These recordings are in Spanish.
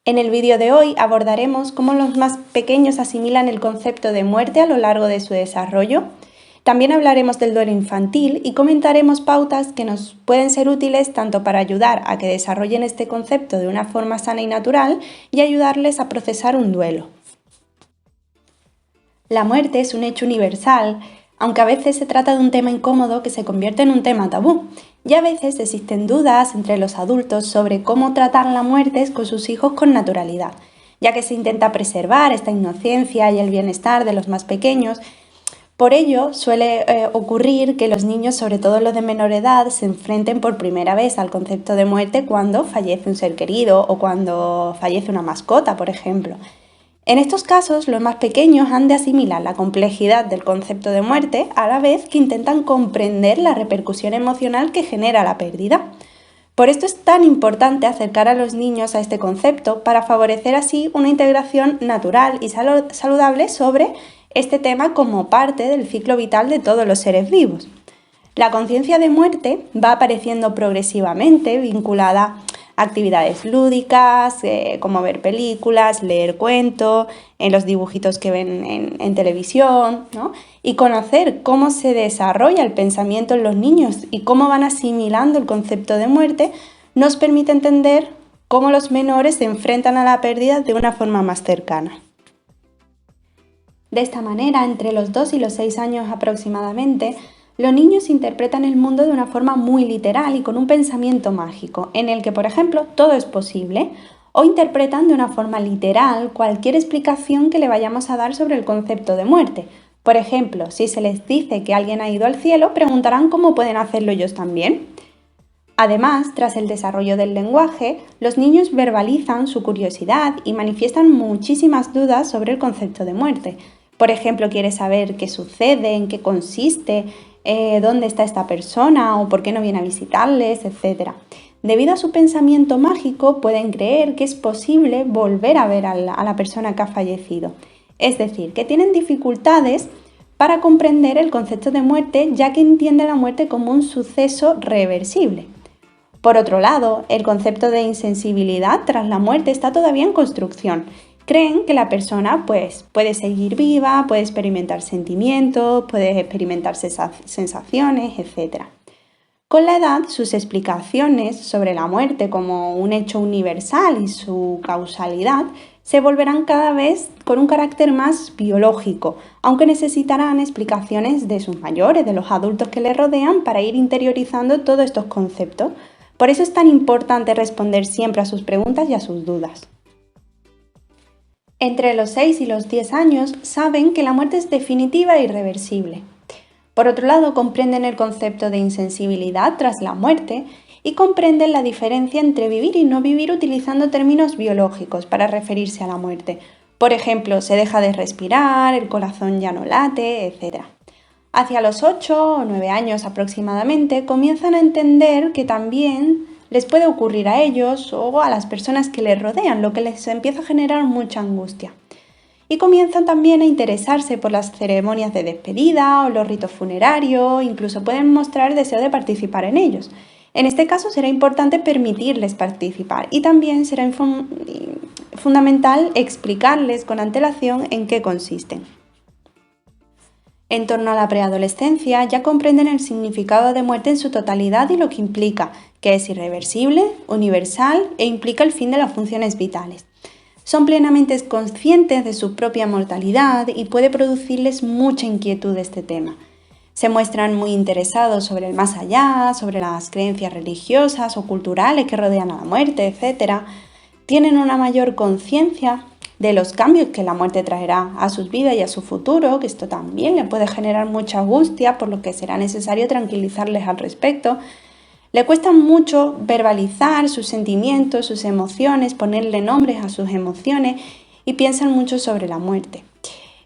En el vídeo de hoy abordaremos cómo los más pequeños asimilan el concepto de muerte a lo largo de su desarrollo. También hablaremos del duelo infantil y comentaremos pautas que nos pueden ser útiles tanto para ayudar a que desarrollen este concepto de una forma sana y natural y ayudarles a procesar un duelo. La muerte es un hecho universal, aunque a veces se trata de un tema incómodo que se convierte en un tema tabú, y a veces existen dudas entre los adultos sobre cómo tratar la muerte con sus hijos con naturalidad, ya que se intenta preservar esta inocencia y el bienestar de los más pequeños. Por ello, suele ocurrir que los niños, sobre todo los de menor edad, se enfrenten por primera vez al concepto de muerte cuando fallece un ser querido o cuando fallece una mascota, por ejemplo. En estos casos, los más pequeños han de asimilar la complejidad del concepto de muerte a la vez que intentan comprender la repercusión emocional que genera la pérdida. Por esto es tan importante acercar a los niños a este concepto para favorecer así una integración natural y saludable sobre este tema como parte del ciclo vital de todos los seres vivos. La conciencia de muerte va apareciendo progresivamente vinculada a actividades lúdicas, como ver películas, leer cuentos, en los dibujitos que ven en televisión, ¿no? Y conocer cómo se desarrolla el pensamiento en los niños y cómo van asimilando el concepto de muerte nos permite entender cómo los menores se enfrentan a la pérdida de una forma más cercana. De esta manera, entre los 2 y los 6 años aproximadamente, los niños interpretan el mundo de una forma muy literal y con un pensamiento mágico, en el que, por ejemplo, todo es posible, o interpretan de una forma literal cualquier explicación que le vayamos a dar sobre el concepto de muerte. Por ejemplo, si se les dice que alguien ha ido al cielo, preguntarán cómo pueden hacerlo ellos también. Además, tras el desarrollo del lenguaje, los niños verbalizan su curiosidad y manifiestan muchísimas dudas sobre el concepto de muerte. Por ejemplo, quiere saber qué sucede, en qué consiste, dónde está esta persona o por qué no viene a visitarles, etc. Debido a su pensamiento mágico, pueden creer que es posible volver a ver a la persona que ha fallecido. Es decir, que tienen dificultades para comprender el concepto de muerte, ya que entienden la muerte como un suceso reversible. Por otro lado, el concepto de insensibilidad tras la muerte está todavía en construcción. Creen que la persona puede seguir viva, puede experimentar sentimientos, puede experimentar sensaciones, etc. Con la edad, sus explicaciones sobre la muerte como un hecho universal y su causalidad se volverán cada vez con un carácter más biológico, aunque necesitarán explicaciones de sus mayores, de los adultos que les rodean, para ir interiorizando todos estos conceptos. Por eso es tan importante responder siempre a sus preguntas y a sus dudas. Entre los 6 y los 10 años saben que la muerte es definitiva e irreversible. Por otro lado, comprenden el concepto de insensibilidad tras la muerte y comprenden la diferencia entre vivir y no vivir utilizando términos biológicos para referirse a la muerte. Por ejemplo, se deja de respirar, el corazón ya no late, etc. Hacia los 8 o 9 años aproximadamente comienzan a entender que también les puede ocurrir a ellos o a las personas que les rodean, lo que les empieza a generar mucha angustia. Y comienzan también a interesarse por las ceremonias de despedida o los ritos funerarios, incluso pueden mostrar deseo de participar en ellos. En este caso será importante permitirles participar y también será fundamental explicarles con antelación en qué consisten. En torno a la preadolescencia ya comprenden el significado de muerte en su totalidad y lo que implica, que es irreversible, universal e implica el fin de las funciones vitales. Son plenamente conscientes de su propia mortalidad y puede producirles mucha inquietud este tema. Se muestran muy interesados sobre el más allá, sobre las creencias religiosas o culturales que rodean a la muerte, etc. Tienen una mayor conciencia de los cambios que la muerte traerá a sus vidas y a su futuro, que esto también le puede generar mucha angustia, por lo que será necesario tranquilizarles al respecto. Le cuesta mucho verbalizar sus sentimientos, sus emociones, ponerle nombres a sus emociones y piensan mucho sobre la muerte.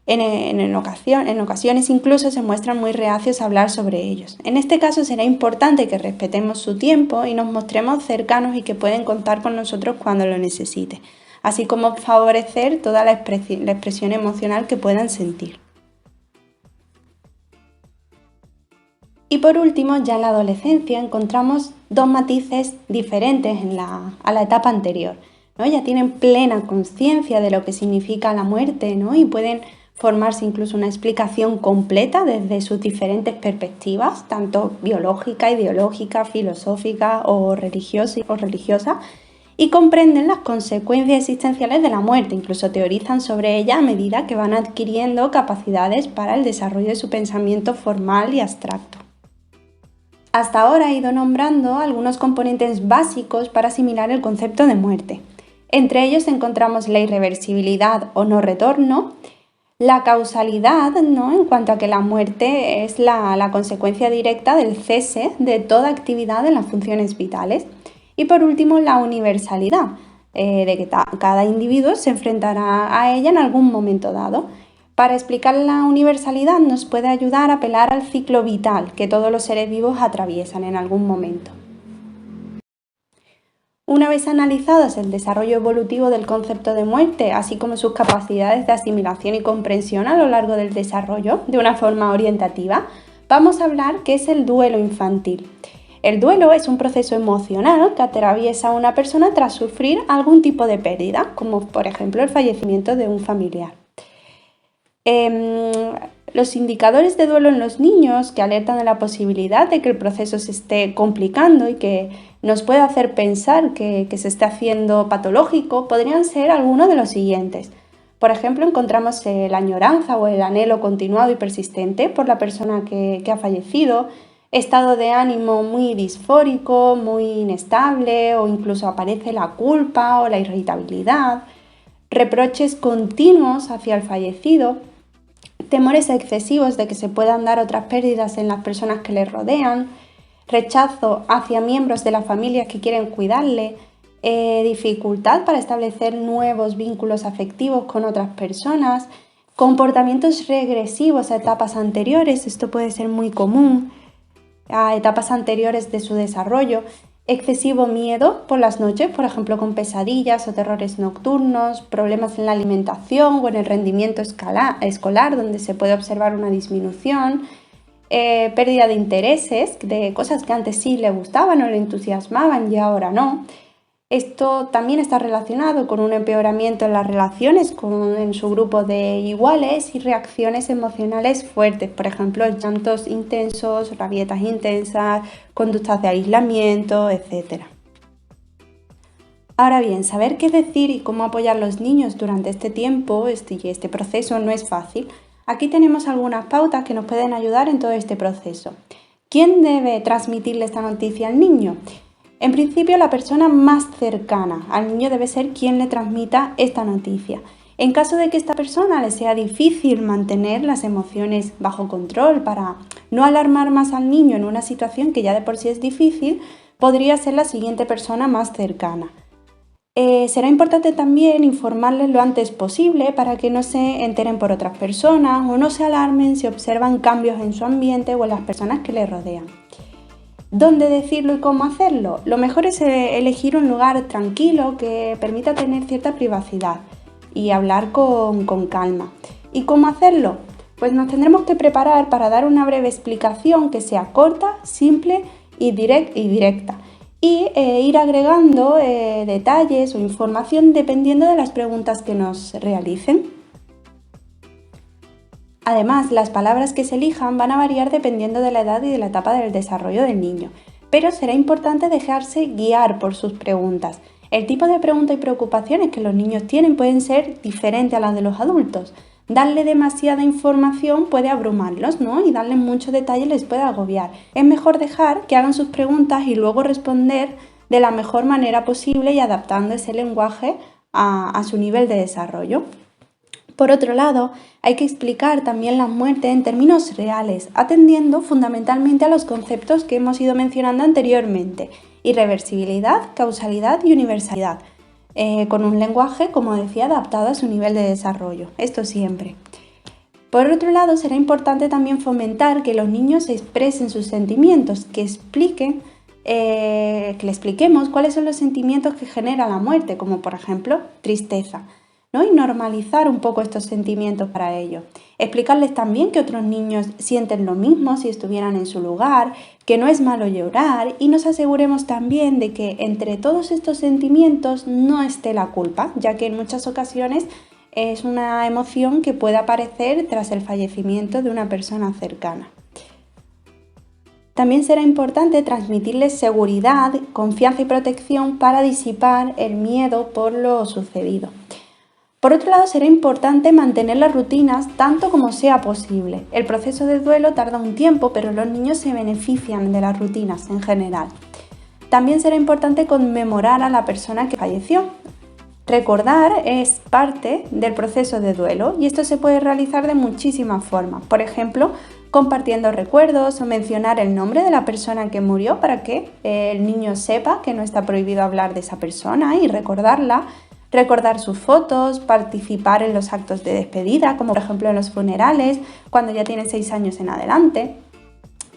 En ocasiones incluso se muestran muy reacios a hablar sobre ellos. En este caso será importante que respetemos su tiempo y nos mostremos cercanos y que pueden contar con nosotros cuando lo necesiten, así como favorecer toda la expresión emocional que puedan sentir. Y por último, ya en la adolescencia encontramos dos matices diferentes a la etapa anterior. ¿no? Ya tienen plena conciencia de lo que significa la muerte, ¿no? Y pueden formarse incluso una explicación completa desde sus diferentes perspectivas, tanto biológica, ideológica, filosófica o religiosa, y comprenden las consecuencias existenciales de la muerte, incluso teorizan sobre ella a medida que van adquiriendo capacidades para el desarrollo de su pensamiento formal y abstracto. Hasta ahora he ido nombrando algunos componentes básicos para asimilar el concepto de muerte. Entre ellos encontramos la irreversibilidad o no retorno, la causalidad, ¿no? En cuanto a que la muerte es la consecuencia directa del cese de toda actividad en las funciones vitales. Y por último, la universalidad, de que cada individuo se enfrentará a ella en algún momento dado. Para explicar la universalidad nos puede ayudar a apelar al ciclo vital que todos los seres vivos atraviesan en algún momento. Una vez analizados el desarrollo evolutivo del concepto de muerte, así como sus capacidades de asimilación y comprensión a lo largo del desarrollo, de una forma orientativa, vamos a hablar qué es el duelo infantil. El duelo es un proceso emocional que atraviesa a una persona tras sufrir algún tipo de pérdida, como por ejemplo el fallecimiento de un familiar. Los indicadores de duelo en los niños que alertan de la posibilidad de que el proceso se esté complicando y que nos puede hacer pensar que se está haciendo patológico podrían ser algunos de los siguientes. Por ejemplo, encontramos la añoranza o el anhelo continuado y persistente por la persona que ha fallecido, estado de ánimo muy disfórico, muy inestable o incluso aparece la culpa o la irritabilidad, reproches continuos hacia el fallecido, temores excesivos de que se puedan dar otras pérdidas en las personas que le rodean, rechazo hacia miembros de la familia que quieren cuidarle, dificultad para establecer nuevos vínculos afectivos con otras personas, comportamientos regresivos a etapas anteriores, esto puede ser muy común, a etapas anteriores de su desarrollo, excesivo miedo por las noches, por ejemplo con pesadillas o terrores nocturnos, problemas en la alimentación o en el rendimiento escolar, donde se puede observar una disminución, pérdida de intereses, de cosas que antes sí le gustaban o le entusiasmaban y ahora no. Esto también está relacionado con un empeoramiento en las relaciones en su grupo de iguales y reacciones emocionales fuertes, por ejemplo, llantos intensos, rabietas intensas, conductas de aislamiento, etc. Ahora bien, saber qué decir y cómo apoyar a los niños durante este tiempo y este proceso no es fácil. Aquí tenemos algunas pautas que nos pueden ayudar en todo este proceso. ¿Quién debe transmitirle esta noticia al niño? En principio, la persona más cercana al niño debe ser quien le transmita esta noticia. En caso de que esta persona le sea difícil mantener las emociones bajo control para no alarmar más al niño en una situación que ya de por sí es difícil, podría ser la siguiente persona más cercana. Será importante también informarles lo antes posible para que no se enteren por otras personas o no se alarmen si observan cambios en su ambiente o en las personas que le rodean. ¿Dónde decirlo y cómo hacerlo? Lo mejor es elegir un lugar tranquilo que permita tener cierta privacidad y hablar con calma. ¿Y cómo hacerlo? Pues nos tendremos que preparar para dar una breve explicación que sea corta, simple y directa. Y ir agregando detalles o información dependiendo de las preguntas que nos realicen. Además, las palabras que se elijan van a variar dependiendo de la edad y de la etapa del desarrollo del niño, pero será importante dejarse guiar por sus preguntas. El tipo de preguntas y preocupaciones que los niños tienen pueden ser diferentes a las de los adultos. Darle demasiada información puede abrumarlos, ¿no? Y darle mucho detalle les puede agobiar. Es mejor dejar que hagan sus preguntas y luego responder de la mejor manera posible y adaptando ese lenguaje a su nivel de desarrollo. Por otro lado, hay que explicar también la muerte en términos reales, atendiendo fundamentalmente a los conceptos que hemos ido mencionando anteriormente: irreversibilidad, causalidad y universalidad, con un lenguaje, como decía, adaptado a su nivel de desarrollo. Esto siempre. Por otro lado, será importante también fomentar que los niños expresen sus sentimientos, que le expliquemos cuáles son los sentimientos que genera la muerte, como por ejemplo tristeza. ¿no? Y normalizar un poco estos sentimientos para ellos. Explicarles también que otros niños sienten lo mismo si estuvieran en su lugar, que no es malo llorar, y nos aseguremos también de que entre todos estos sentimientos no esté la culpa, ya que en muchas ocasiones es una emoción que puede aparecer tras el fallecimiento de una persona cercana. También será importante transmitirles seguridad, confianza y protección para disipar el miedo por lo sucedido. Por otro lado, será importante mantener las rutinas tanto como sea posible. El proceso de duelo tarda un tiempo, pero los niños se benefician de las rutinas en general. También será importante conmemorar a la persona que falleció. Recordar es parte del proceso de duelo y esto se puede realizar de muchísimas formas. Por ejemplo, compartiendo recuerdos o mencionar el nombre de la persona que murió para que el niño sepa que no está prohibido hablar de esa persona y recordarla. Recordar sus fotos, participar en los actos de despedida, como por ejemplo en los funerales, cuando ya tiene 6 años en adelante.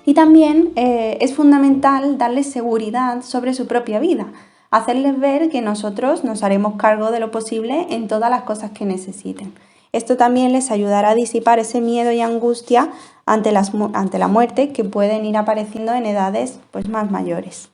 Y también es fundamental darles seguridad sobre su propia vida, hacerles ver que nosotros nos haremos cargo de lo posible en todas las cosas que necesiten. Esto también les ayudará a disipar ese miedo y angustia ante la muerte que pueden ir apareciendo en edades más mayores.